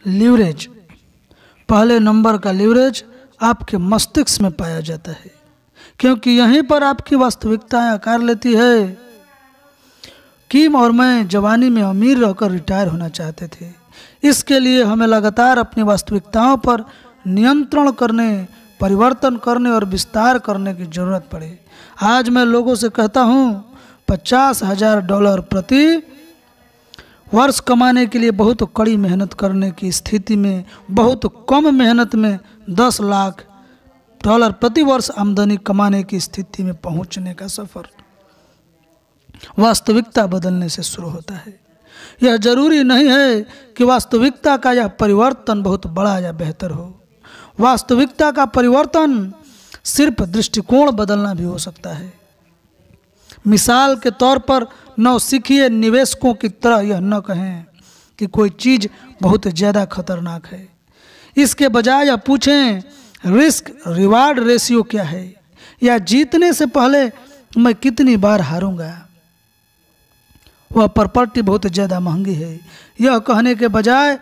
Leverage, पहले number का leverage आपके मस्तिष्क में पाया जाता है, क्योंकि यहीं पर आपकी वास्तविकता आकार लेती है। किम और मैं जवानी में अमीर रहकर रिटायर होना चाहते थे। इसके लिए हमें लगातार अपनी वास्तविकताओं पर नियंत्रण करने, परिवर्तन करने और विस्तार करने की ज़रूरत पड़े। आज मैं लोगों से कहता हूँ, $50,000 प्रति वर्ष कमाने के लिए बहुत कड़ी मेहनत करने की स्थिति में, बहुत कम मेहनत में $10 लाख प्रति वर्ष आमदनी कमाने की स्थिति में पहुंचने का सफ़र वास्तविकता बदलने से शुरू होता है। यह जरूरी नहीं है कि वास्तविकता का यह परिवर्तन बहुत बड़ा या बेहतर हो। वास्तविकता का परिवर्तन सिर्फ दृष्टिकोण बदलना भी हो सकता है। मिसाल के तौर पर नौसिखिए निवेशकों की तरह यह न कहें कि कोई चीज़ बहुत ज़्यादा खतरनाक है। इसके बजाय यह पूछें, रिस्क रिवार्ड रेशियो क्या है, या जीतने से पहले मैं कितनी बार हारूंगा। वह प्रॉपर्टी बहुत ज़्यादा महंगी है, यह कहने के बजाय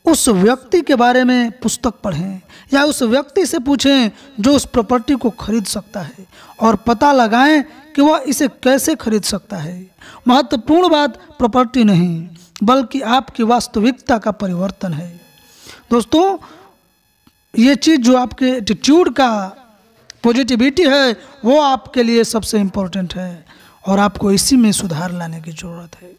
उस व्यक्ति के बारे में पुस्तक पढ़ें या उस व्यक्ति से पूछें जो उस प्रॉपर्टी को खरीद सकता है, और पता लगाएं कि वह इसे कैसे खरीद सकता है। महत्वपूर्ण बात प्रॉपर्टी नहीं, बल्कि आपकी वास्तविकता का परिवर्तन है। दोस्तों, ये चीज़ जो आपके एटीट्यूड का पॉजिटिविटी है, वो आपके लिए सबसे इम्पोर्टेंट है, और आपको इसी में सुधार लाने की ज़रूरत है।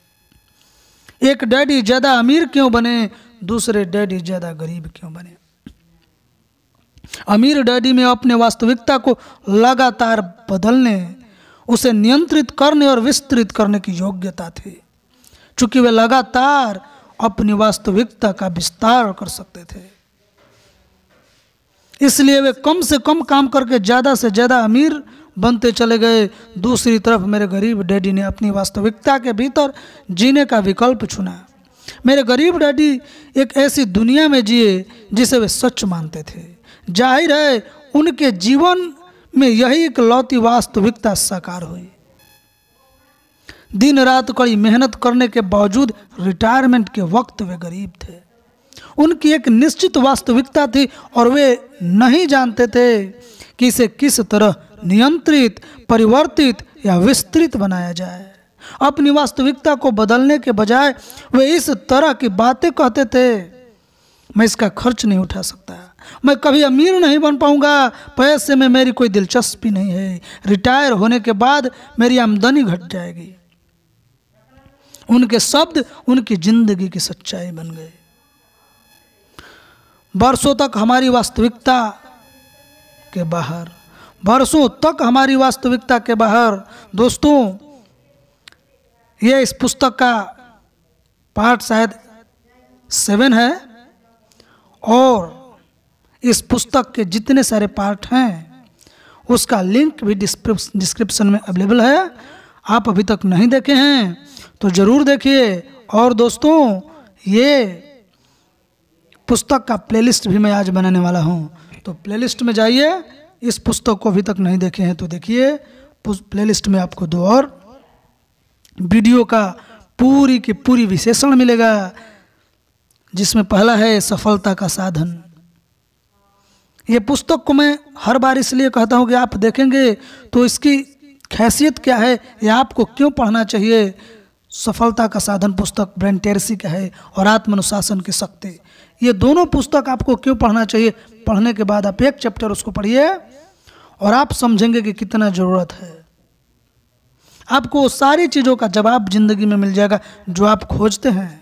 एक डैडी ज़्यादा अमीर क्यों बने, दूसरे डैडी ज़्यादा गरीब क्यों बने? अमीर डैडी में अपने वास्तविकता को लगातार बदलने, उसे नियंत्रित करने और विस्तृत करने की योग्यता थी। चूंकि वे लगातार अपनी वास्तविकता का विस्तार कर सकते थे, इसलिए वे कम से कम काम करके ज़्यादा से ज़्यादा अमीर बनते चले गए। दूसरी तरफ मेरे गरीब डैडी ने अपनी वास्तविकता के भीतर जीने का विकल्प चुना। मेरे गरीब डैडी एक ऐसी दुनिया में जिए जिसे वे सच मानते थे। जाहिर है उनके जीवन में यही इकलौती वास्तविकता साकार हुई। दिन रात कड़ी मेहनत करने के बावजूद रिटायरमेंट के वक्त वे गरीब थे। उनकी एक निश्चित वास्तविकता थी और वे नहीं जानते थे कि इसे किस तरह नियंत्रित, परिवर्तित या विस्तृत बनाया जाए। अपनी वास्तविकता को बदलने के बजाय वे इस तरह की बातें कहते थे, मैं इसका खर्च नहीं उठा सकता, मैं कभी अमीर नहीं बन पाऊंगा, पैसे में मेरी कोई दिलचस्पी नहीं है, रिटायर होने के बाद मेरी आमदनी घट जाएगी। उनके शब्द उनकी जिंदगी की सच्चाई बन गए। बरसों तक हमारी वास्तविकता के बाहर, बरसों तक हमारी वास्तविकता के बाहर। दोस्तों, ये इस पुस्तक का पार्ट शायद 7 है, और इस पुस्तक के जितने सारे पार्ट हैं उसका लिंक भी डिस्क्रिप्शन में अवेलेबल है। आप अभी तक नहीं देखे हैं तो ज़रूर देखिए। और दोस्तों, ये पुस्तक का प्लेलिस्ट भी मैं आज बनाने वाला हूँ, तो प्लेलिस्ट में जाइए। इस पुस्तक को अभी तक नहीं देखे हैं तो देखिए। प्लेलिस्ट में आपको 2 और वीडियो का पूरी की पूरी विश्लेषण मिलेगा, जिसमें पहला है सफलता का साधन। ये पुस्तक को मैं हर बार इसलिए कहता हूँ कि आप देखेंगे तो इसकी खासियत क्या है या आपको क्यों पढ़ना चाहिए। सफलता का साधन पुस्तक ब्रायन ट्रेसी का है, और आत्मानुशासन की शक्ति, ये दोनों पुस्तक आपको क्यों पढ़ना चाहिए। पढ़ने के बाद आप एक चैप्टर उसको पढ़िए और आप समझेंगे कि कितना ज़रूरत है। आपको सारी चीज़ों का जवाब जिंदगी में मिल जाएगा जो आप खोजते हैं,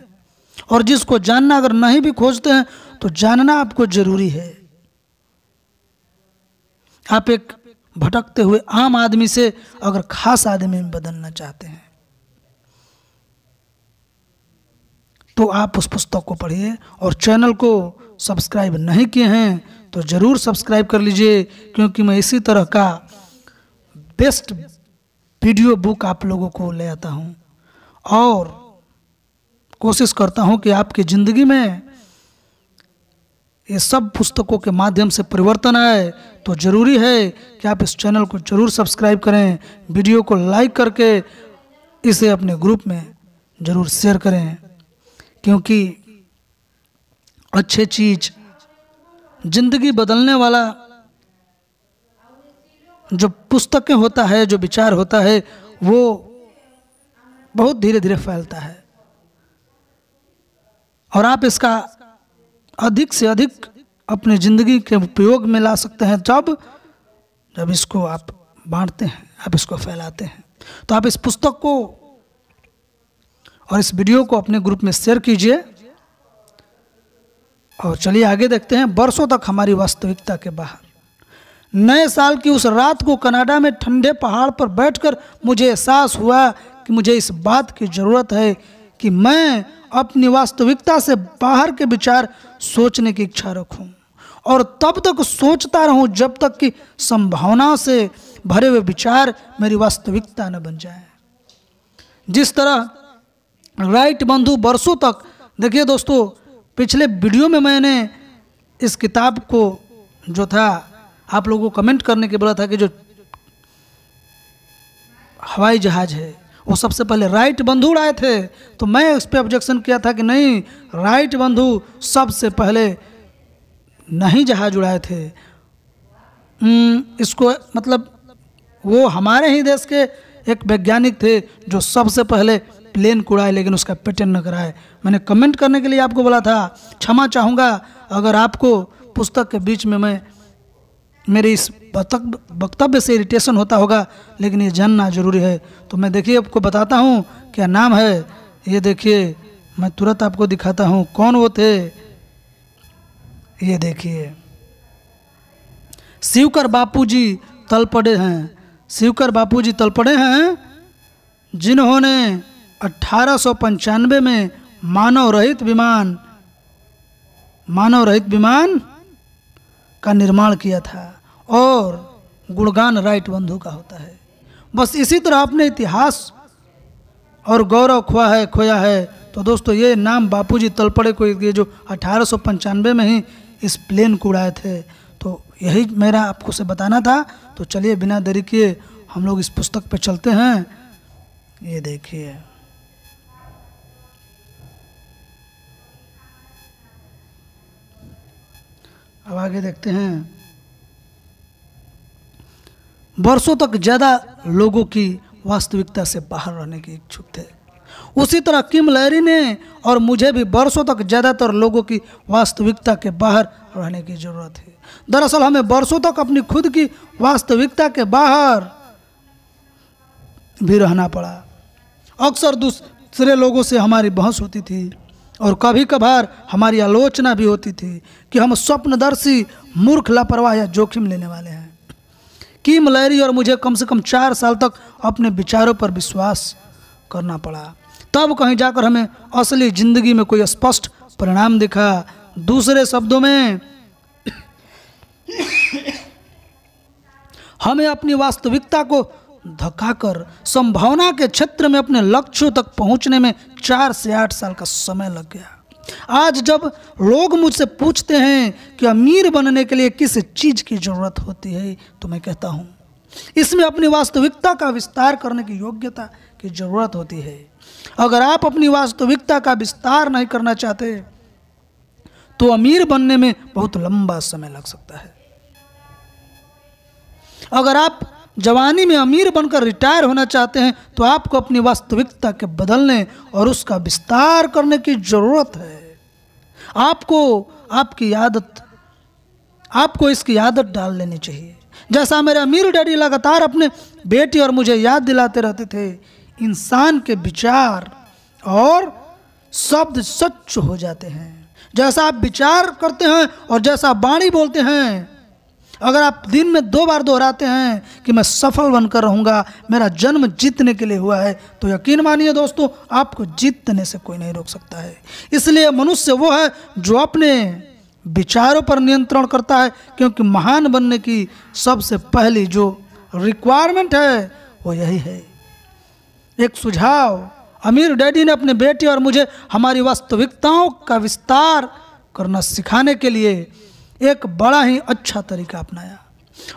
और जिसको जानना अगर नहीं भी खोजते हैं तो जानना आपको जरूरी है। आप एक भटकते हुए आम आदमी से अगर खास आदमी में बदलना चाहते हैं तो आप उस पुस्तक को पढ़िए। और चैनल को सब्सक्राइब नहीं किए हैं तो ज़रूर सब्सक्राइब कर लीजिए, क्योंकि मैं इसी तरह का बेस्ट वीडियो बुक आप लोगों को ले आता हूँ, और कोशिश करता हूँ कि आपकी ज़िंदगी में ये सब पुस्तकों के माध्यम से परिवर्तन आए। तो ज़रूरी है कि आप इस चैनल को ज़रूर सब्सक्राइब करें, वीडियो को लाइक करके इसे अपने ग्रुप में ज़रूर शेयर करें, क्योंकि अच्छे चीज, जिंदगी बदलने वाला जो पुस्तकें होता है, जो विचार होता है, वो बहुत धीरे धीरे फैलता है और आप इसका अधिक से अधिक अपनी जिंदगी के उपयोग में ला सकते हैं जब इसको आप बांटते हैं, आप इसको फैलाते हैं। तो आप इस पुस्तक को और इस वीडियो को अपने ग्रुप में शेयर कीजिए। और चलिए आगे देखते हैं। बरसों तक हमारी वास्तविकता के बाहर। नए साल की उस रात को कनाडा में ठंडे पहाड़ पर बैठकर मुझे एहसास हुआ कि मुझे इस बात की ज़रूरत है कि मैं अपनी वास्तविकता से बाहर के विचार सोचने की इच्छा रखूं और तब तक सोचता रहूं जब तक कि संभावना से भरे हुए विचार मेरी वास्तविकता न बन जाए। जिस तरह राइट बंधु बरसों तक, देखिए दोस्तों, पिछले वीडियो में मैंने इस किताब को जो था आप लोगों को कमेंट करने के बोला था कि जो हवाई जहाज है वो सबसे पहले राइट बंधु उड़ाए थे, तो मैं इस पे ऑब्जेक्शन किया था कि नहीं, राइट बंधु सबसे पहले नहीं जहाज उड़ाए थे। इसको मतलब वो हमारे ही देश के एक वैज्ञानिक थे जो सबसे पहले प्लेन को उड़ाए, लेकिन उसका पेटेंट न कराए। मैंने कमेंट करने के लिए आपको बोला था, क्षमा चाहूँगा अगर आपको पुस्तक के बीच में मैं मेरे इस वक्तव्य से इरिटेशन होता होगा, लेकिन ये जानना जरूरी है। तो मैं देखिए आपको बताता हूँ क्या नाम है। ये देखिए, मैं तुरंत आपको दिखाता हूँ कौन वो थे। ये देखिए, शिवकर बापूजी तलपड़े हैं। शिवकर बापूजी तलपड़े हैं जिन्होंने 1895 में मानव रहित विमान का निर्माण किया था और गुणगान राइट बंधु का होता है। बस इसी तरह अपने इतिहास और गौरव खोया है। तो दोस्तों, ये नाम बापूजी तलपड़े को, ये जो 1895 में ही इस प्लेन को उड़ाए थे, तो यही मेरा आपको से बताना था। तो चलिए बिना देरी किए हम लोग इस पुस्तक पे चलते हैं। ये देखिए, अब आगे देखते हैं। वर्षों तक ज़्यादा लोगों की वास्तविकता से बाहर रहने के इच्छुक थे। उसी तरह किम लैरी ने और मुझे भी वर्षों तक ज़्यादातर लोगों की वास्तविकता के बाहर रहने की ज़रूरत है। दरअसल हमें वर्षों तक अपनी खुद की वास्तविकता के बाहर भी रहना पड़ा। अक्सर दूसरे लोगों से हमारी बहस होती थी और कभी कभार हमारी आलोचना भी होती थी कि हम स्वप्नदर्शी, मूर्ख, लापरवाह या जोखिम लेने वाले हैं। किम लैरी और मुझे कम से कम 4 साल तक अपने विचारों पर विश्वास करना पड़ा, तब कहीं जाकर हमें असली जिंदगी में कोई स्पष्ट परिणाम दिखा। दूसरे शब्दों में हमें अपनी वास्तविकता को धक्काकर संभावना के क्षेत्र में अपने लक्ष्यों तक पहुंचने में 4 से 8 साल का समय लग गया। आज जब लोग मुझसे पूछते हैं कि अमीर बनने के लिए किस चीज़ की ज़रूरत होती है, तो मैं कहता हूँ इसमें अपनी वास्तविकता का विस्तार करने की योग्यता की ज़रूरत होती है। अगर आप अपनी वास्तविकता का विस्तार नहीं करना चाहते तो अमीर बनने में बहुत लंबा समय लग सकता है। अगर आप जवानी में अमीर बनकर रिटायर होना चाहते हैं तो आपको अपनी वास्तविकता के बदलने और उसका विस्तार करने की ज़रूरत है। आपको इसकी आदत डाल लेनी चाहिए। जैसा मेरे अमीर डैडी लगातार अपने बेटी और मुझे याद दिलाते रहते थे, इंसान के विचार और शब्द सच हो जाते हैं। जैसा आप विचार करते हैं और जैसा वाणी बोलते हैं, अगर आप दिन में 2 बार दोहराते हैं कि मैं सफल बनकर रहूँगा, मेरा जन्म जीतने के लिए हुआ है, तो यकीन मानिए दोस्तों, आपको जीतने से कोई नहीं रोक सकता है। इसलिए मनुष्य वो है जो अपने विचारों पर नियंत्रण करता है, क्योंकि महान बनने की सबसे पहली जो रिक्वायरमेंट है वो यही है। एक सुझाव, अमीर डैडी ने अपने बेटी और मुझे हमारी वास्तविकताओं का विस्तार करना सिखाने के लिए एक बड़ा ही अच्छा तरीका अपनाया।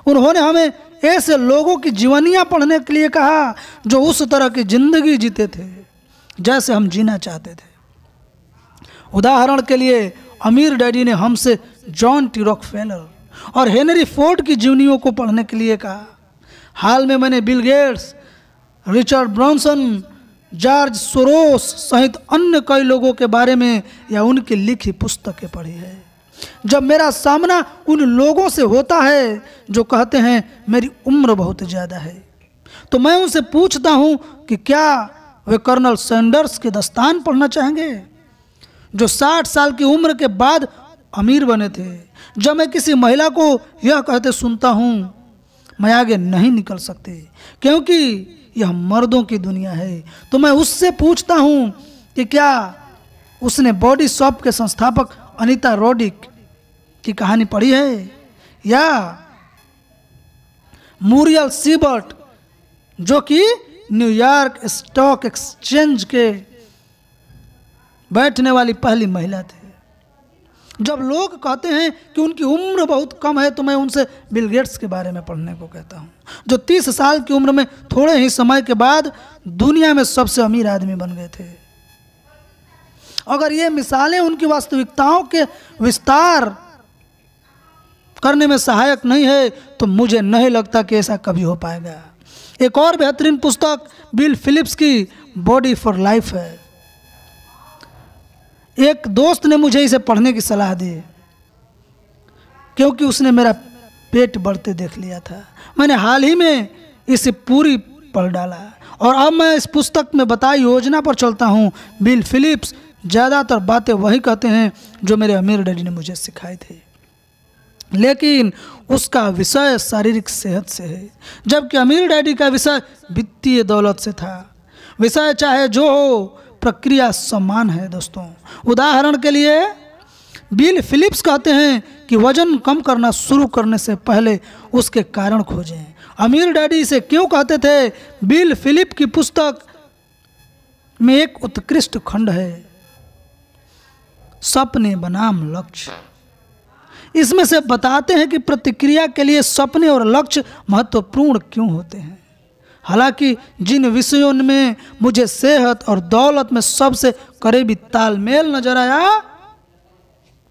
उन्होंने हमें ऐसे लोगों की जीवनियाँ पढ़ने के लिए कहा जो उस तरह की जिंदगी जीते थे जैसे हम जीना चाहते थे। उदाहरण के लिए अमीर डैडी ने हमसे जॉन टी रॉकफेलर और हेनरी फोर्ड की जीवनियों को पढ़ने के लिए कहा। हाल में मैंने Bill Gates, Richard Branson, George Soros सहित अन्य कई लोगों के बारे में या उनकी लिखी पुस्तकें पढ़ी है। जब मेरा सामना उन लोगों से होता है जो कहते हैं मेरी उम्र बहुत ज़्यादा है, तो मैं उनसे पूछता हूँ कि क्या वे कर्नल सैंडर्स के दास्तान पढ़ना चाहेंगे, जो 60 साल की उम्र के बाद अमीर बने थे। जब मैं किसी महिला को यह कहते सुनता हूँ मैं आगे नहीं निकल सकती क्योंकि यह मर्दों की दुनिया है, तो मैं उससे पूछता हूँ कि क्या उसने बॉडी शॉप के संस्थापक अनीता रोडिक की कहानी पढ़ी है, या मूरियल सीबर्ट जो कि न्यूयॉर्क स्टॉक एक्सचेंज के बैठने वाली पहली महिला थे। जब लोग कहते हैं कि उनकी उम्र बहुत कम है, तो मैं उनसे बिल गेट्स के बारे में पढ़ने को कहता हूँ, जो 30 साल की उम्र में थोड़े ही समय के बाद दुनिया में सबसे अमीर आदमी बन गए थे। अगर ये मिसालें उनकी वास्तविकताओं के विस्तार करने में सहायक नहीं है, तो मुझे नहीं लगता कि ऐसा कभी हो पाएगा। एक और बेहतरीन पुस्तक बिल फिलिप्स की बॉडी फॉर लाइफ है। एक दोस्त ने मुझे इसे पढ़ने की सलाह दी क्योंकि उसने मेरा पेट बढ़ते देख लिया था। मैंने हाल ही में इसे पूरी पढ़ डाला और अब मैं इस पुस्तक में बताई योजना पर चलता हूँ। बिल फिलिप्स ज़्यादातर बातें वही कहते हैं जो मेरे अमीर डैडी ने मुझे सिखाए थे, लेकिन उसका विषय शारीरिक सेहत से है, जबकि अमीर डैडी का विषय वित्तीय दौलत से था। विषय चाहे जो हो, प्रक्रिया समान है दोस्तों। उदाहरण के लिए बिल फिलिप्स कहते हैं कि वजन कम करना शुरू करने से पहले उसके कारण खोजें। अमीर डैडी इसे क्यों कहते थे? बिल फिलिप की पुस्तक में एक उत्कृष्ट खंड है, सपने बनाम लक्ष्य। इसमें से बताते हैं कि प्रतिक्रिया के लिए सपने और लक्ष्य महत्वपूर्ण क्यों होते हैं। हालांकि जिन विषयों में मुझे सेहत और दौलत में सबसे करीबी तालमेल नजर आया,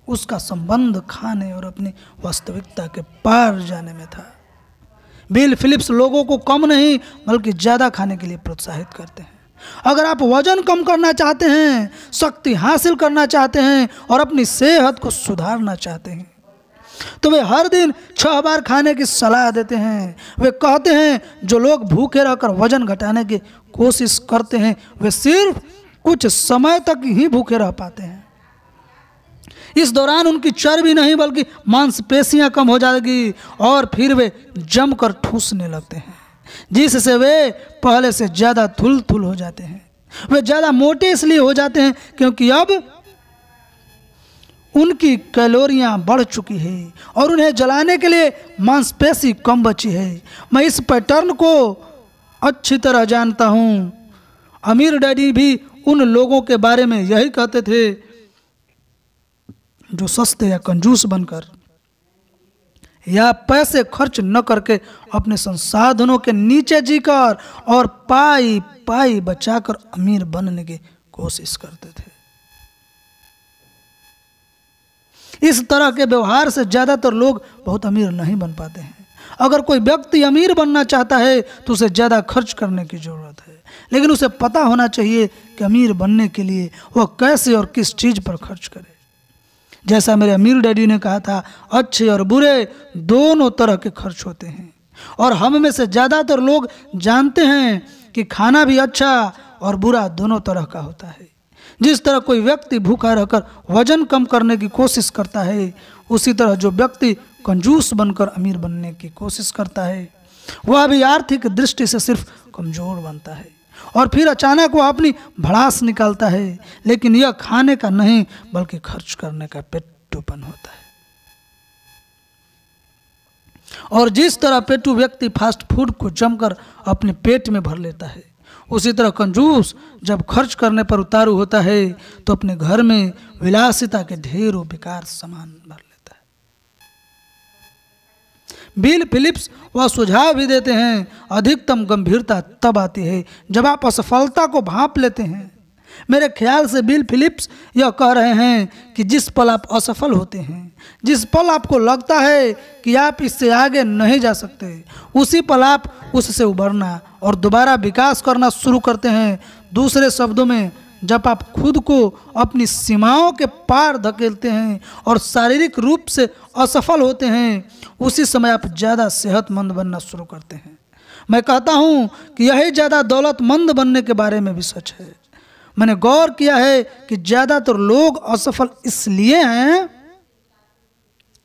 उसका संबंध खाने और अपनी वास्तविकता के पार जाने में था। बिल फिलिप्स लोगों को कम नहीं बल्कि ज़्यादा खाने के लिए प्रोत्साहित करते हैं। अगर आप वजन कम करना चाहते हैं, शक्ति हासिल करना चाहते हैं और अपनी सेहत को सुधारना चाहते हैं, तो वे हर दिन 6 बार खाने की सलाह देते हैं। वे कहते हैं जो लोग भूखे रहकर वजन घटाने की कोशिश करते हैं वे सिर्फ कुछ समय तक ही भूखे रह पाते हैं। इस दौरान उनकी चर्बी नहीं बल्कि मांसपेशियां कम हो जाएगी और फिर वे जमकर ठूसने लगते हैं, जिससे वे पहले से ज़्यादा थुल हो जाते हैं। वे ज़्यादा मोटे इसलिए हो जाते हैं क्योंकि अब उनकी कैलोरियां बढ़ चुकी है और उन्हें जलाने के लिए मांसपेशी कम बची है। मैं इस पैटर्न को अच्छी तरह जानता हूँ। अमीर डैडी भी उन लोगों के बारे में यही कहते थे जो सस्ते या कंजूस बनकर या पैसे खर्च न करके अपने संसाधनों के नीचे जीकर और पाई पाई बचाकर अमीर बनने की कोशिश करते थे। इस तरह के व्यवहार से ज़्यादातर लोग बहुत अमीर नहीं बन पाते हैं। अगर कोई व्यक्ति अमीर बनना चाहता है तो उसे ज़्यादा खर्च करने की ज़रूरत है, लेकिन उसे पता होना चाहिए कि अमीर बनने के लिए वह कैसे और किस चीज़ पर खर्च करे। जैसा मेरे अमीर डैडी ने कहा था, अच्छे और बुरे दोनों तरह के खर्च होते हैं और हम में से ज़्यादातर लोग जानते हैं कि खाना भी अच्छा और बुरा दोनों तरह का होता है। जिस तरह कोई व्यक्ति भूखा रहकर वजन कम करने की कोशिश करता है, उसी तरह जो व्यक्ति कंजूस बनकर अमीर बनने की कोशिश करता है वह भी आर्थिक दृष्टि से सिर्फ कमज़ोर बनता है और फिर अचानक वह अपनी भड़ास निकालता है। लेकिन यह खाने का नहीं बल्कि खर्च करने का पेट्टूपन होता है। और जिस तरह पेट्टू व्यक्ति फास्ट फूड को जमकर अपने पेट में भर लेता है, उसी तरह कंजूस जब खर्च करने पर उतारू होता है तो अपने घर में विलासिता के ढेरों बेकार सामान भर लेता है। बिल फिलिप्स वह सुझाव भी देते हैं, अधिकतम गंभीरता तब आती है जब आप असफलता को भांप लेते हैं। मेरे ख्याल से बिल फिलिप्स यह कह रहे हैं कि जिस पल आप असफल होते हैं, जिस पल आपको लगता है कि आप इससे आगे नहीं जा सकते, उसी पल आप उससे उभरना और दोबारा विकास करना शुरू करते हैं। दूसरे शब्दों में, जब आप खुद को अपनी सीमाओं के पार धकेलते हैं और शारीरिक रूप से असफल होते हैं, उसी समय आप ज़्यादा सेहतमंद बनना शुरू करते हैं। मैं कहता हूँ कि यही ज़्यादा दौलतमंद बनने के बारे में भी सच है। मैंने गौर किया है कि ज़्यादातर लोग असफल इसलिए हैं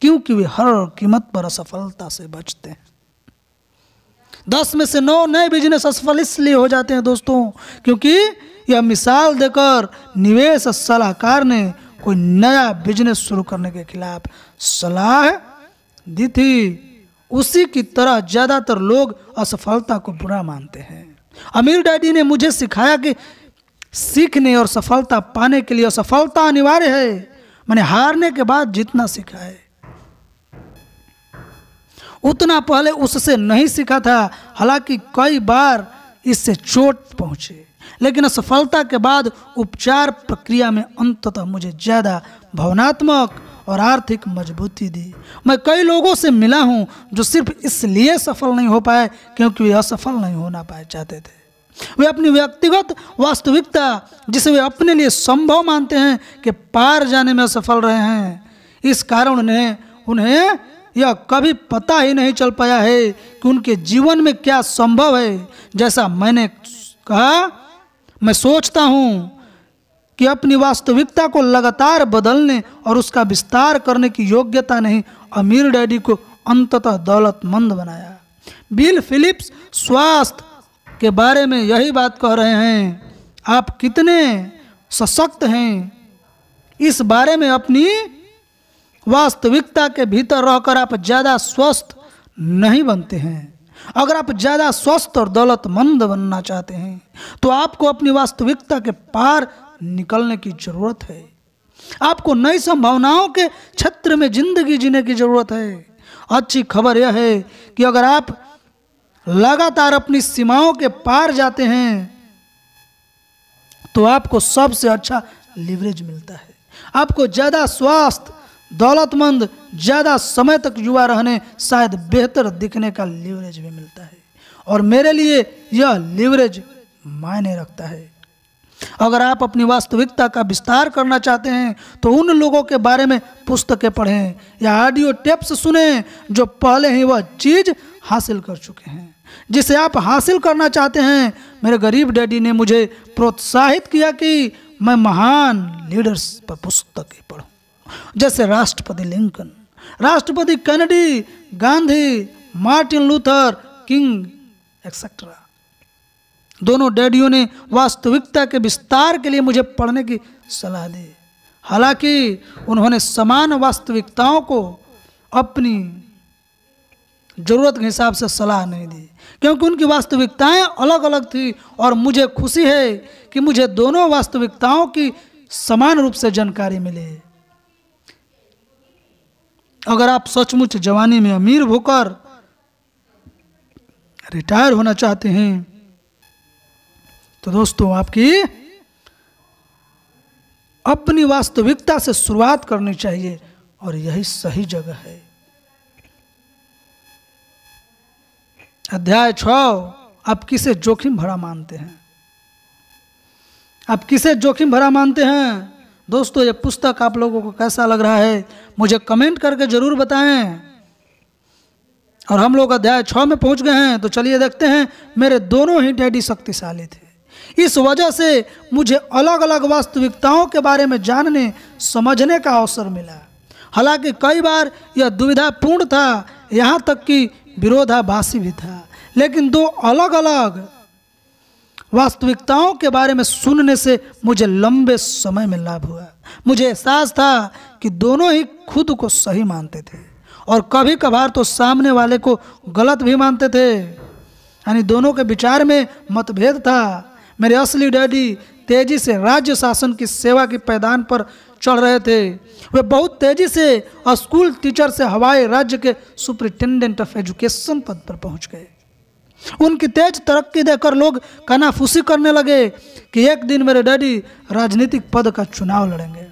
क्योंकि वे हर कीमत पर असफलता से बचते हैं। 10 में से 9 नए बिजनेस असफल इसलिए हो जाते हैं दोस्तों, क्योंकि यह मिसाल देकर निवेश सलाहकार ने कोई नया बिजनेस शुरू करने के खिलाफ सलाह दी थी। उसी की तरह ज़्यादातर लोग असफलता को बुरा मानते हैं। अमीर डैडी ने मुझे सिखाया कि सीखने और सफलता पाने के लिए असफलता अनिवार्य है। मैंने हारने के बाद जितना सीखा है उतना पहले उससे नहीं सीखा था। हालांकि कई बार इससे चोट पहुंचे, लेकिन असफलता के बाद उपचार प्रक्रिया में अंततः मुझे ज़्यादा भावनात्मक और आर्थिक मजबूती दी। मैं कई लोगों से मिला हूं जो सिर्फ इसलिए सफल नहीं हो पाए क्योंकि वे असफल नहीं होना पाए चाहते थे। वे अपनी व्यक्तिगत वास्तविकता, जिसे वे अपने लिए संभव मानते हैं, के पार जाने में असफल रहे हैं। इस कारण उन्हें यह कभी पता ही नहीं चल पाया है कि उनके जीवन में क्या संभव है। जैसा मैंने कहा, मैं सोचता हूँ कि अपनी वास्तविकता को लगातार बदलने और उसका विस्तार करने की योग्यता ने अमीर डैडी को अंततः दौलतमंद बनाया। बिल फिलिप्स स्वास्थ्य के बारे में यही बात कह रहे हैं। आप कितने सशक्त हैं, इस बारे में अपनी वास्तविकता के भीतर रहकर आप ज़्यादा स्वस्थ नहीं बनते हैं। अगर आप ज़्यादा स्वस्थ और दौलतमंद बनना चाहते हैं तो आपको अपनी वास्तविकता के पार निकलने की ज़रूरत है। आपको नई संभावनाओं के क्षेत्र में जिंदगी जीने की ज़रूरत है। अच्छी खबर यह है कि अगर आप लगातार अपनी सीमाओं के पार जाते हैं तो आपको सबसे अच्छा लीवरेज मिलता है। आपको ज़्यादा स्वास्थ्य, दौलतमंद, ज़्यादा समय तक युवा रहने, शायद बेहतर दिखने का लीवरेज भी मिलता है। और मेरे लिए यह लीवरेज मायने रखता है। अगर आप अपनी वास्तविकता का विस्तार करना चाहते हैं तो उन लोगों के बारे में पुस्तकें पढ़ें या ऑडियो टेप्स सुनें जो पहले ही वह चीज़ हासिल कर चुके हैं जिसे आप हासिल करना चाहते हैं। मेरे गरीब डैडी ने मुझे प्रोत्साहित किया कि मैं महान लीडर्स पर पुस्तकें पढ़ूं, जैसे राष्ट्रपति लिंकन, राष्ट्रपति Kennedy, Gandhi, Martin Luther king etcetera. दोनों डैडियों ने वास्तविकता के विस्तार के लिए मुझे पढ़ने की सलाह दी। हालांकि उन्होंने समान वास्तविकताओं को अपनी ज़रूरत के हिसाब से सलाह नहीं दी, क्योंकि उनकी वास्तविकताएं अलग अलग थी। और मुझे खुशी है कि मुझे दोनों वास्तविकताओं की समान रूप से जानकारी मिली। अगर आप सचमुच जवानी में अमीर होकर रिटायर होना चाहते हैं तो दोस्तों आपकी अपनी वास्तविकता से शुरुआत करनी चाहिए और यही सही जगह है। अध्याय 6, आप किसे जोखिम भरा मानते हैं? आप किसे जोखिम भरा मानते हैं? दोस्तों, ये पुस्तक आप लोगों को कैसा लग रहा है मुझे कमेंट करके जरूर बताएं। और हम लोग अध्याय 6 में पहुंच गए हैं, तो चलिए देखते हैं। मेरे दोनों ही डैडी शक्तिशाली थे। इस वजह से मुझे अलग अलग वास्तविकताओं के बारे में जानने समझने का अवसर मिला। हालांकि कई बार यह दुविधापूर्ण था, यहाँ तक कि विरोधाभासी भी था, लेकिन दो अलग अलग वास्तविकताओं के बारे में सुनने से मुझे लंबे समय में लाभ हुआ। मुझे एहसास था कि दोनों ही खुद को सही मानते थे और कभी कभार तो सामने वाले को गलत भी मानते थे, यानी दोनों के विचार में मतभेद था। मेरे असली डैडी तेजी से राज्य शासन की सेवा की पैदान पर चढ़ रहे थे। वे बहुत तेजी से स्कूल टीचर से हवाई राज्य के सुपरिटेंडेंट ऑफ एजुकेशन पद पर पहुंच गए। उनकी तेज तरक्की देखकर लोग कानाफूसी करने लगे कि एक दिन मेरे डैडी राजनीतिक पद का चुनाव लड़ेंगे।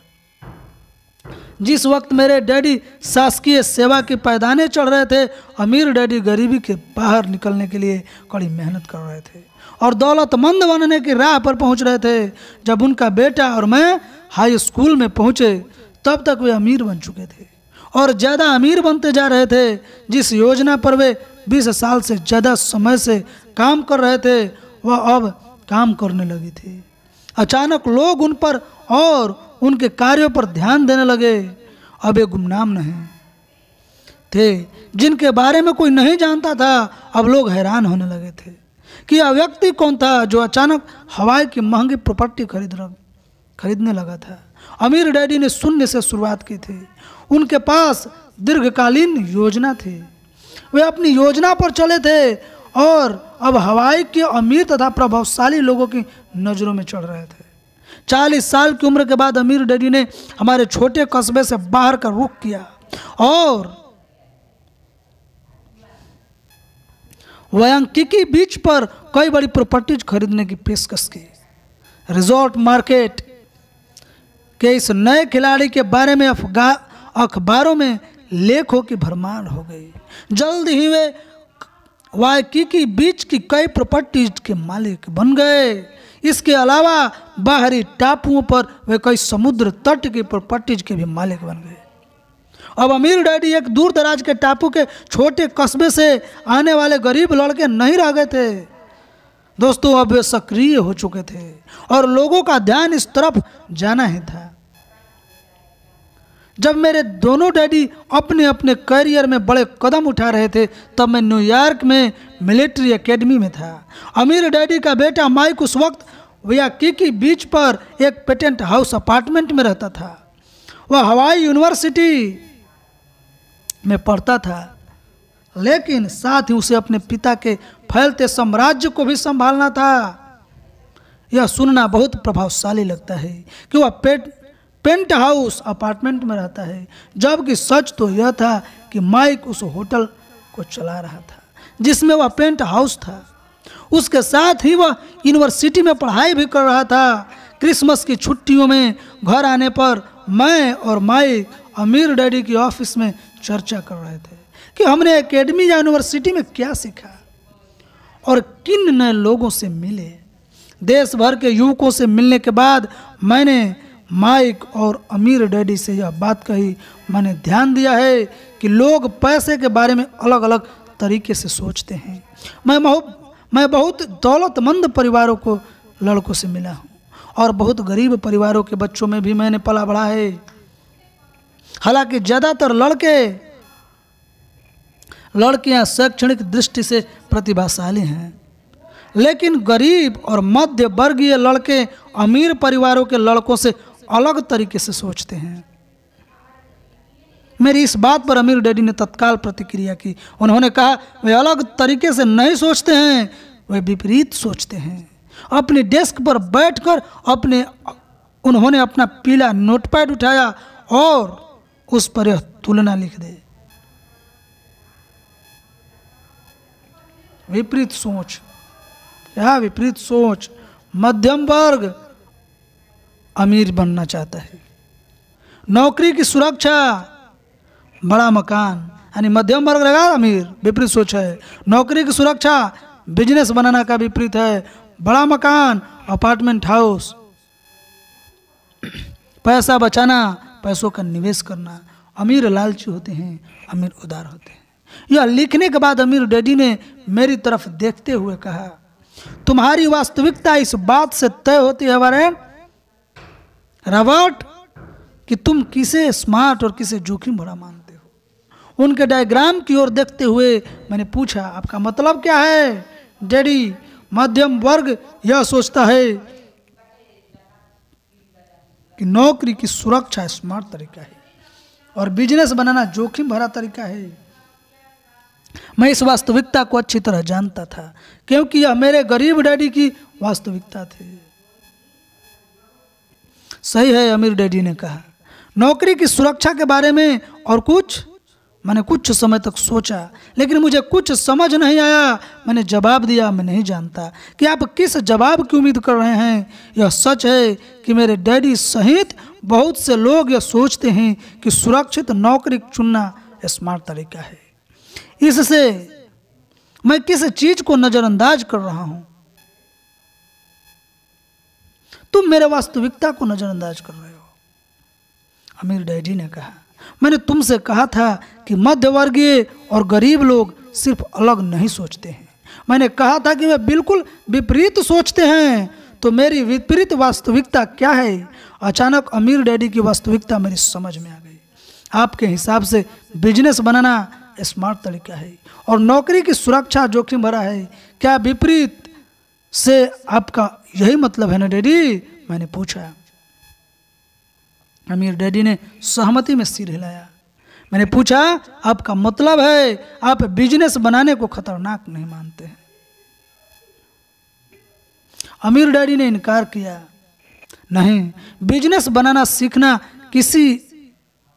जिस वक्त मेरे डैडी शासकीय सेवा के पैदाने चढ़ रहे थे, अमीर डैडी गरीबी के बाहर निकलने के लिए कड़ी मेहनत कर रहे थे और दौलतमंद बनने की राह पर पहुंच रहे थे। जब उनका बेटा और मैं हाई स्कूल में पहुंचे तब तक वे अमीर बन चुके थे और ज़्यादा अमीर बनते जा रहे थे। जिस योजना पर वे 20 साल से ज़्यादा समय से काम कर रहे थे वह अब काम करने लगी थी। अचानक लोग उन पर और उनके कार्यों पर ध्यान देने लगे। अब ये गुमनाम नहीं थे जिनके बारे में कोई नहीं जानता था। अब लोग हैरान होने लगे थे कि यह व्यक्ति कौन था जो अचानक हवाई की महंगी प्रॉपर्टी खरीदने लगा था। अमीर डैडी ने शून्य से शुरुआत की थी। उनके पास दीर्घकालीन योजना थी। वे अपनी योजना पर चले थे और अब हवाई के अमीर तथा प्रभावशाली लोगों की नज़रों में चढ़ रहे थे। 40 साल की उम्र के बाद अमीर डैडी ने हमारे छोटे कस्बे से बाहर का रुख किया और वायांकिकी बीच पर कई बड़ी प्रॉपर्टीज खरीदने की पेशकश की। रिजॉर्ट मार्केट के इस नए खिलाड़ी के बारे में अखबारों में लेखों की भरमार हो गई। जल्द ही वे वायांकिकी बीच की कई प्रॉपर्टीज के मालिक बन गए। इसके अलावा बाहरी टापुओं पर वे कई समुद्र तट की प्रॉपर्टीज के भी मालिक बन गए। अब अमीर डैडी एक दूर दराज के टापू के छोटे कस्बे से आने वाले गरीब लड़के नहीं रह गए थे। दोस्तों, अब वे सक्रिय हो चुके थे और लोगों का ध्यान इस तरफ जाना ही था। जब मेरे दोनों डैडी अपने अपने करियर में बड़े कदम उठा रहे थे तब मैं न्यूयॉर्क में मिलिट्री एकेडमी में था। अमीर डैडी का बेटा माइक उस वक्त वायांकिकी बीच पर एक पेटेंट हाउस अपार्टमेंट में रहता था। वह हवाई यूनिवर्सिटी में पढ़ता था, लेकिन साथ ही उसे अपने पिता के फैलते साम्राज्य को भी संभालना था। यह सुनना बहुत प्रभावशाली लगता है कि वह पेंट हाउस अपार्टमेंट में रहता है, जबकि सच तो यह था कि माइक उस होटल को चला रहा था जिसमें वह पेंट हाउस था। उसके साथ ही वह यूनिवर्सिटी में पढ़ाई भी कर रहा था। क्रिसमस की छुट्टियों में घर आने पर मैं और माइक अमीर डैडी की ऑफिस में चर्चा कर रहे थे कि हमने एकेडमी या यूनिवर्सिटी में क्या सीखा और किन नए लोगों से मिले। देश भर के युवकों से मिलने के बाद मैंने माइक और अमीर डैडी से यह बात कही। मैंने ध्यान दिया है कि लोग पैसे के बारे में अलग अलग तरीके से सोचते हैं। मैं बहुत दौलतमंद परिवारों को लड़कों से मिला हूँ और बहुत गरीब परिवारों के बच्चों में भी मैंने पला बढ़ा है। हालांकि ज़्यादातर लड़कियां शैक्षणिक दृष्टि से प्रतिभाशाली हैं, लेकिन गरीब और मध्य वर्गीय लड़के अमीर परिवारों के लड़कों से अलग तरीके से सोचते हैं। मेरी इस बात पर अमीर डैडी ने तत्काल प्रतिक्रिया की। उन्होंने कहा, वे अलग तरीके से नहीं सोचते हैं, वे विपरीत सोचते हैं। अपनी डेस्क पर बैठकर उन्होंने अपना पीला नोटपैड उठाया और उस पर यह तुलना लिख दे। विपरीत सोच, यह विपरीत सोच। मध्यम वर्ग अमीर बनना चाहता है, नौकरी की सुरक्षा, बड़ा मकान, यानी मध्यम वर्ग रहेगा अमीर। विपरीत सोच है नौकरी की सुरक्षा, बिजनेस बनाना का विपरीत है बड़ा मकान, अपार्टमेंट हाउस, पैसा बचाना, पैसों का निवेश करना। अमीर लालची होते हैं, अमीर उदार होते हैं। यह लिखने के बाद अमीर डैडी ने मेरी तरफ देखते हुए कहा, तुम्हारी वास्तविकता इस बात से तय होती है वैरेन रॉबर्ट कि तुम किसे स्मार्ट और किसे जोखिम भरा मानते हो। उनके डायग्राम की ओर देखते हुए मैंने पूछा, आपका मतलब क्या है डैडी? मध्यम वर्ग यह सोचता है कि नौकरी की सुरक्षा स्मार्ट तरीका है और बिजनेस बनाना जोखिम भरा तरीका है। मैं इस वास्तविकता को अच्छी तरह जानता था क्योंकि यह मेरे गरीब डैडी की वास्तविकता थी। सही है, अमीर डैडी ने कहा। नौकरी की सुरक्षा के बारे में और कुछ? मैंने कुछ समय तक सोचा, लेकिन मुझे कुछ समझ नहीं आया। मैंने जवाब दिया, मैं नहीं जानता। कि आप किस जवाब की उम्मीद कर रहे हैं? यह सच है कि मेरे डैडी सहित बहुत से लोग यह सोचते हैं कि सुरक्षित नौकरी चुनना स्मार्ट तरीका है। इससे मैं किस चीज को नजरअंदाज कर रहा हूं? तुम मेरे वास्तविकता को नजरअंदाज कर रहे हो। अमीर डैडी ने कहा, मैंने तुमसे कहा था कि मध्यवर्गीय और गरीब लोग सिर्फ अलग नहीं सोचते हैं, मैंने कहा था कि वे बिल्कुल विपरीत सोचते हैं। तो मेरी विपरीत वास्तविकता क्या है? अचानक अमीर डैडी की वास्तविकता मेरी समझ में आ गई। आपके हिसाब से बिजनेस बनाना स्मार्ट तरीका है और नौकरी की सुरक्षा जोखिम भरा है। क्या विपरीत से आपका यही मतलब है ना डैडी? मैंने पूछा। अमीर डैडी ने सहमति में सिर हिलाया। मैंने पूछा, आपका मतलब है आप बिजनेस बनाने को खतरनाक नहीं मानते हैं? अमीर डैडी ने इनकार किया। नहीं, बिजनेस बनाना सीखना किसी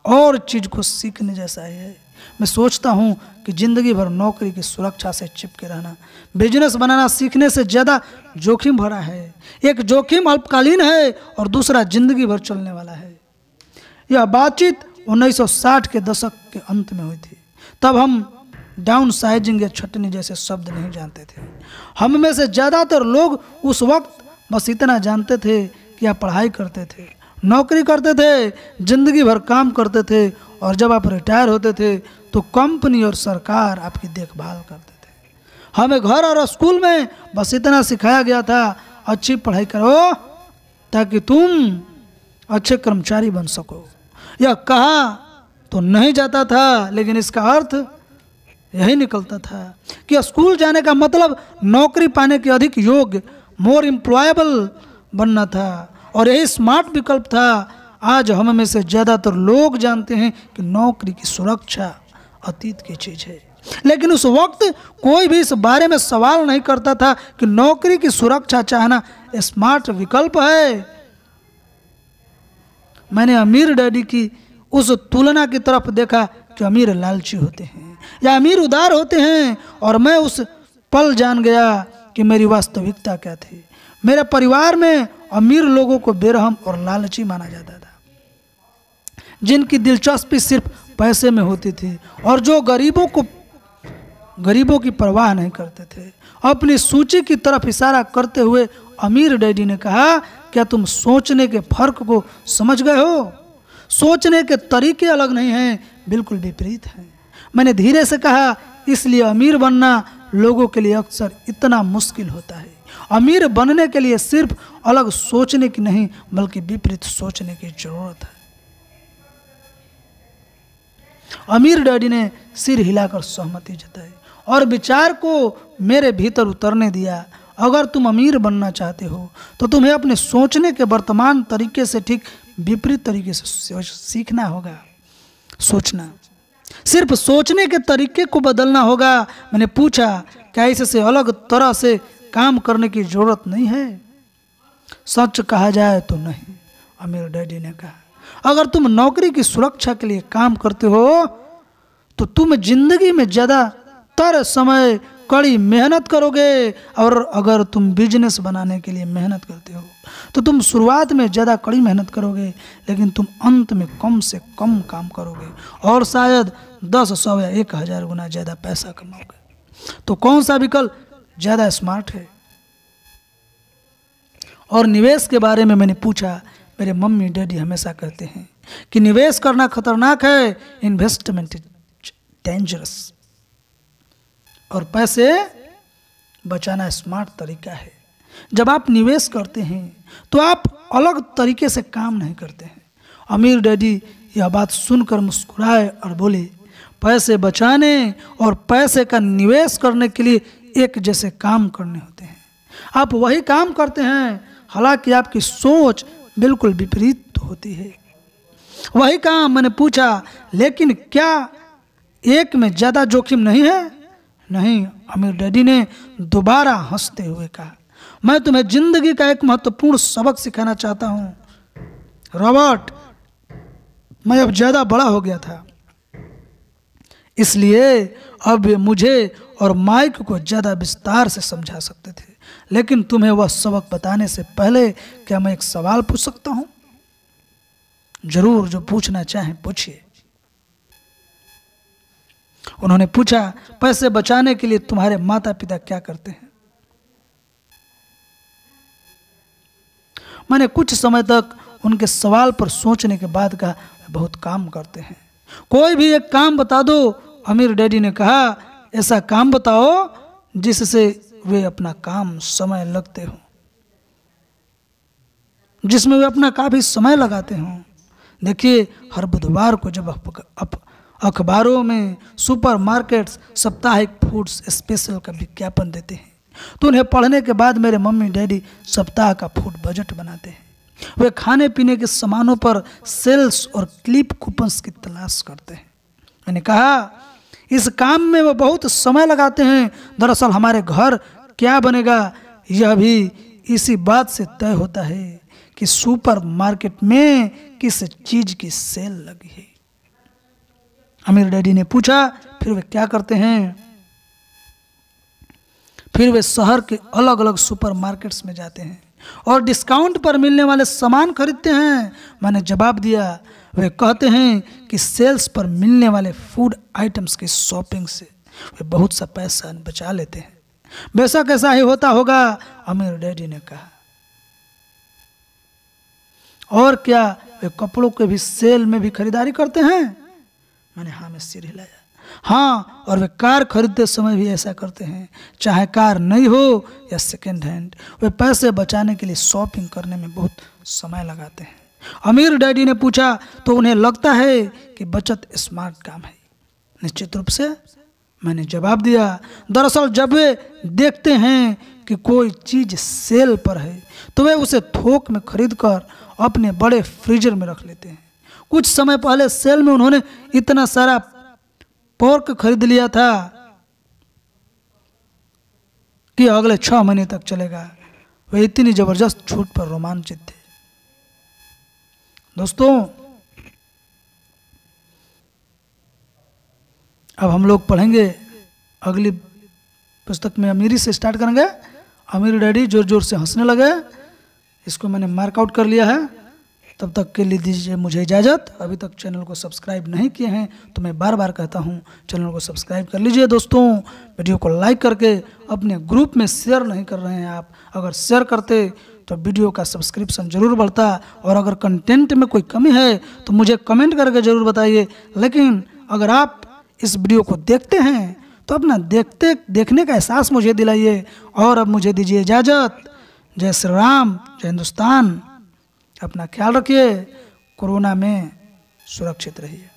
और चीज को सीखने जैसा ही है। मैं सोचता हूं कि जिंदगी भर नौकरी की सुरक्षा से चिपके रहना बिजनेस बनाना सीखने से ज्यादा जोखिम भरा है। एक जोखिम अल्पकालीन है और दूसरा जिंदगी भर चलने वाला है। यह बातचीत 1960 के दशक के अंत में हुई थी। तब हम डाउन साइजिंग या छटनी जैसे शब्द नहीं जानते थे। हम में से ज़्यादातर लोग उस वक्त बस इतना जानते थे कि आप पढ़ाई करते थे, नौकरी करते थे, जिंदगी भर काम करते थे और जब आप रिटायर होते थे तो कंपनी और सरकार आपकी देखभाल करते थे। हमें घर और स्कूल में बस इतना सिखाया गया था, अच्छी पढ़ाई करो ताकि तुम अच्छे कर्मचारी बन सको। यह कहा तो नहीं जाता था, लेकिन इसका अर्थ यही निकलता था कि स्कूल जाने का मतलब नौकरी पाने के अधिक योग्य, मोर एम्प्लॉयबल बनना था और यही स्मार्ट विकल्प था। आज हम में से ज़्यादातर लोग जानते हैं कि नौकरी की सुरक्षा अतीत की चीज़ है, लेकिन उस वक्त कोई भी इस बारे में सवाल नहीं करता था कि नौकरी की सुरक्षा चाहना स्मार्ट विकल्प है। मैंने अमीर डैडी की उस तुलना की तरफ देखा कि अमीर लालची होते हैं या अमीर उदार होते हैं, और मैं उस पल जान गया कि मेरी वास्तविकता क्या थी। मेरे परिवार में अमीर लोगों को बेरहम और लालची माना जाता था, जिनकी दिलचस्पी सिर्फ पैसे में होती थी और जो गरीबों की परवाह नहीं करते थे। अपनी सूची की तरफ इशारा करते हुए अमीर डैडी ने कहा, क्या तुम सोचने के फर्क को समझ गए हो? सोचने के तरीके अलग नहीं हैं, बिल्कुल विपरीत हैं। मैंने धीरे से कहा, इसलिए अमीर बनना लोगों के लिए अक्सर इतना मुश्किल होता है। अमीर बनने के लिए सिर्फ अलग सोचने की नहीं बल्कि विपरीत सोचने की जरूरत है। अमीर डैडी ने सिर हिलाकर सहमति जताई और विचार को मेरे भीतर उतरने दिया। अगर तुम अमीर बनना चाहते हो तो तुम्हें अपने सोचने के वर्तमान तरीके से ठीक विपरीत तरीके से सीखना होगा। सोचना, सिर्फ सोचने के तरीके को बदलना होगा। मैंने पूछा, क्या इससे अलग तरह से काम करने की जरूरत नहीं है? सच कहा जाए तो नहीं, अमीर डैडी ने कहा। अगर तुम नौकरी की सुरक्षा के लिए काम करते हो तो तुम जिंदगी में ज़्यादातर समय कड़ी मेहनत करोगे, और अगर तुम बिजनेस बनाने के लिए मेहनत करते हो तो तुम शुरुआत में ज़्यादा कड़ी मेहनत करोगे, लेकिन तुम अंत में कम से कम काम करोगे और शायद 10, 100 या 1000 गुना ज़्यादा पैसा कमाओगे। तो कौन सा विकल्प ज़्यादा स्मार्ट है? और निवेश के बारे में मैंने पूछा। मेरे मम्मी डैडी हमेशा कहते हैं कि निवेश करना खतरनाक है, इन्वेस्टमेंट इज डेंजरस, और पैसे बचाना स्मार्ट तरीका है। जब आप निवेश करते हैं तो आप अलग तरीके से काम नहीं करते हैं। अमीर डैडी यह बात सुनकर मुस्कुराए और बोले, पैसे बचाने और पैसे का निवेश करने के लिए एक जैसे काम करने होते हैं। आप वही काम करते हैं, हालांकि आपकी सोच बिल्कुल विपरीत होती है। वही काम। मैंने पूछा, लेकिन क्या एक में ज़्यादा जोखिम नहीं है? नहीं, अमीर डैडी ने दोबारा हंसते हुए कहा, मैं तुम्हें जिंदगी का एक महत्वपूर्ण सबक सिखाना चाहता हूं। रॉबर्ट, मैं अब ज़्यादा बड़ा हो गया था, इसलिए अब वे मुझे और माइक को ज़्यादा विस्तार से समझा सकते थे। लेकिन तुम्हें वह सबक बताने से पहले क्या मैं एक सवाल पूछ सकता हूं? जरूर, जो पूछना चाहें पूछिए। उन्होंने पूछा, पैसे बचाने के लिए तुम्हारे माता पिता क्या करते हैं? मैंने कुछ समय तक उनके सवाल पर सोचने के बाद कहा, बहुत काम करते हैं। कोई भी एक काम बता दो। अमीर डैडी ने कहा, ऐसा काम बताओ जिससे वे अपना काम समय लगते हो, जिसमें वे अपना काफी समय लगाते हों। देखिए, हर बुधवार को जब अखबारों में सुपरमार्केट्स साप्ताहिक फूड्स स्पेशल का विज्ञापन देते हैं तो उन्हें पढ़ने के बाद मेरे मम्मी डैडी सप्ताह का फूड बजट बनाते हैं। वे खाने पीने के सामानों पर सेल्स और क्लिप कूपन्स की तलाश करते हैं। मैंने कहा, इस काम में वो बहुत समय लगाते हैं। दरअसल हमारे घर क्या बनेगा यह भी इसी बात से तय होता है कि सुपरमार्केट में किस चीज की सेल लगी है। अमीर डैडी ने पूछा, फिर वे क्या करते हैं? फिर वे शहर के अलग अलग सुपरमार्केट्स में जाते हैं और डिस्काउंट पर मिलने वाले सामान खरीदते हैं। मैंने जवाब दिया, वे कहते हैं कि सेल्स पर मिलने वाले फूड आइटम्स की शॉपिंग से वे बहुत सा पैसा बचा लेते हैं। बेशक ऐसा ही होता होगा, अमीर डैडी ने कहा। और क्या वे कपड़ों के भी सेल में भी खरीदारी करते हैं? मैंने हाँ में सिर हिलाया। हाँ, और वे कार खरीदते समय भी ऐसा करते हैं, चाहे कार नई हो या सेकेंड हैंड। वे पैसे बचाने के लिए शॉपिंग करने में बहुत समय लगाते हैं। अमीर डैडी ने पूछा, तो उन्हें लगता है कि बचत स्मार्ट काम है? निश्चित रूप से, मैंने जवाब दिया। दरअसल जब वे देखते हैं कि कोई चीज सेल पर है तो वे उसे थोक में खरीदकर अपने बड़े फ्रीजर में रख लेते हैं। कुछ समय पहले सेल में उन्होंने इतना सारा पोर्क खरीद लिया था कि अगले 6 महीने तक चलेगा। वे इतनी जबरदस्त छूट पर रोमांचित थे। दोस्तों, अब हम लोग पढ़ेंगे अगली पुस्तक में अमीरी से स्टार्ट करेंगे। अमीर डैडी जोर जोर से हंसने लगे। इसको मैंने मार्क आउट कर लिया है। तब तक के लिए दीजिए मुझे इजाज़त। अभी तक चैनल को सब्सक्राइब नहीं किए हैं तो मैं बार बार कहता हूं, चैनल को सब्सक्राइब कर लीजिए। दोस्तों, वीडियो को लाइक करके अपने ग्रुप में शेयर नहीं कर रहे हैं आप। अगर शेयर करते तो वीडियो का सब्सक्रिप्शन जरूर बढ़ता। और अगर कंटेंट में कोई कमी है तो मुझे कमेंट करके ज़रूर बताइए। लेकिन अगर आप इस वीडियो को देखते हैं तो अपना देखने का एहसास मुझे दिलाइए। और अब मुझे दीजिए इजाज़त। जय श्री राम, जय हिंदुस्तान। अपना ख्याल रखिए, कोरोना में सुरक्षित रहिए।